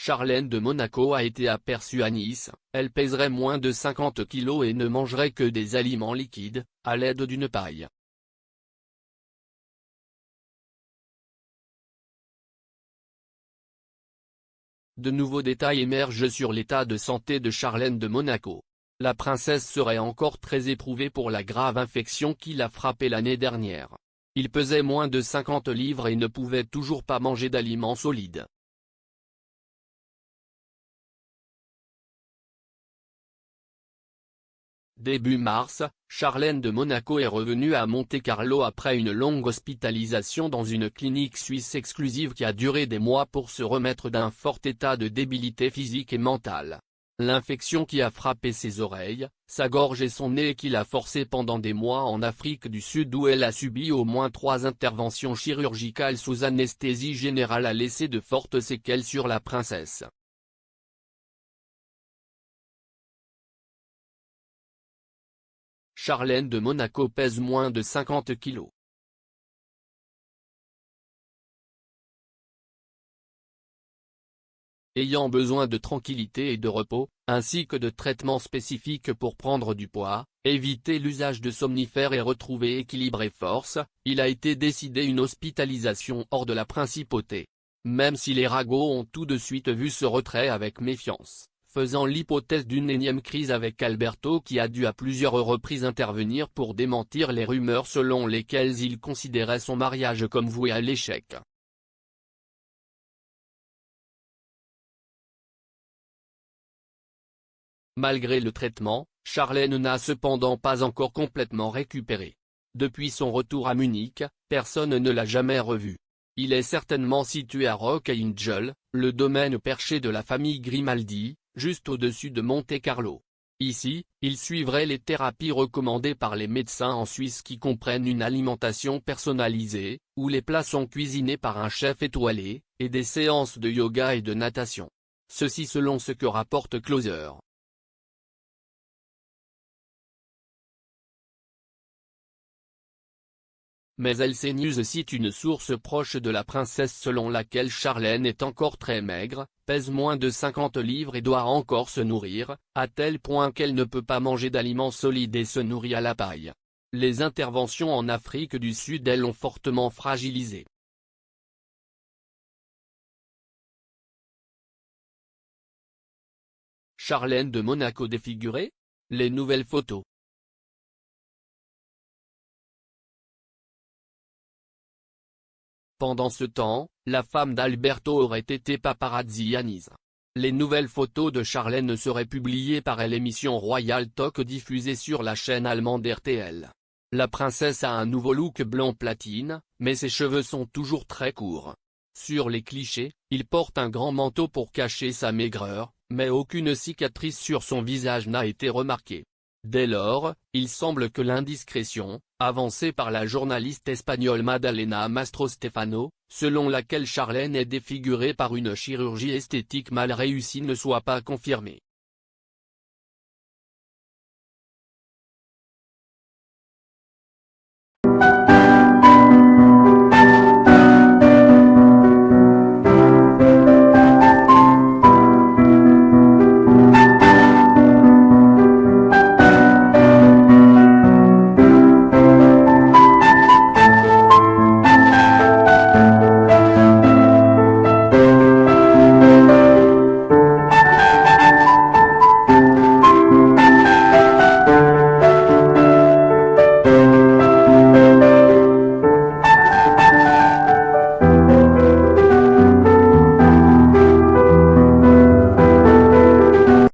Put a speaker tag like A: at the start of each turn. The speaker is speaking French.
A: Charlène de Monaco a été aperçue à Nice. Elle pèserait moins de 50 kilos et ne mangerait que des aliments liquides, à l'aide d'une paille. De nouveaux détails émergent sur l'état de santé de Charlène de Monaco. La princesse serait encore très éprouvée pour la grave infection qui l'a frappée l'année dernière. Il pesait moins de 50 livres et ne pouvait toujours pas manger d'aliments solides. Début mars, Charlène de Monaco est revenue à Monte-Carlo après une longue hospitalisation dans une clinique suisse exclusive qui a duré des mois pour se remettre d'un fort état de débilité physique et mentale. L'infection qui a frappé ses oreilles, sa gorge et son nez qui l'a forcée pendant des mois en Afrique du Sud où elle a subi au moins 3 interventions chirurgicales sous anesthésie générale a laissé de fortes séquelles sur la princesse. Charlène de Monaco pèse moins de 50 kilos. Ayant besoin de tranquillité et de repos, ainsi que de traitements spécifiques pour prendre du poids, éviter l'usage de somnifères et retrouver équilibre et force, il a été décidé une hospitalisation hors de la principauté. Même si les ragots ont tout de suite vu ce retrait avec méfiance, faisant l'hypothèse d'une énième crise avec Alberto qui a dû à plusieurs reprises intervenir pour démentir les rumeurs selon lesquelles il considérait son mariage comme voué à l'échec. Malgré le traitement, Charlène n'a cependant pas encore complètement récupéré. Depuis son retour à Munich, personne ne l'a jamais revu. Il est certainement situé à Rock Angel, le domaine perché de la famille Grimaldi, juste au-dessus de Monte-Carlo. Ici, il suivrait les thérapies recommandées par les médecins en Suisse qui comprennent une alimentation personnalisée, où les plats sont cuisinés par un chef étoilé, et des séances de yoga et de natation. Ceci selon ce que rapporte Closer. Mais LC News cite une source proche de la princesse selon laquelle Charlène est encore très maigre, pèse moins de 50 livres et doit encore se nourrir, à tel point qu'elle ne peut pas manger d'aliments solides et se nourrit à la paille. Les interventions en Afrique du Sud l'ont fortement fragilisée. Charlène de Monaco défigurée? Les nouvelles photos. Pendant ce temps, la femme d'Alberto aurait été paparazzi à Nice. Les nouvelles photos de Charlène seraient publiées par l'émission Royal Talk diffusée sur la chaîne allemande RTL. La princesse a un nouveau look blanc platine, mais ses cheveux sont toujours très courts. Sur les clichés, il porte un grand manteau pour cacher sa maigreur, mais aucune cicatrice sur son visage n'a été remarquée. Dès lors, il semble que l'indiscrétion, avancée par la journaliste espagnole Madalena Mastrostefano, selon laquelle Charlène est défigurée par une chirurgie esthétique mal réussie ne soit pas confirmée.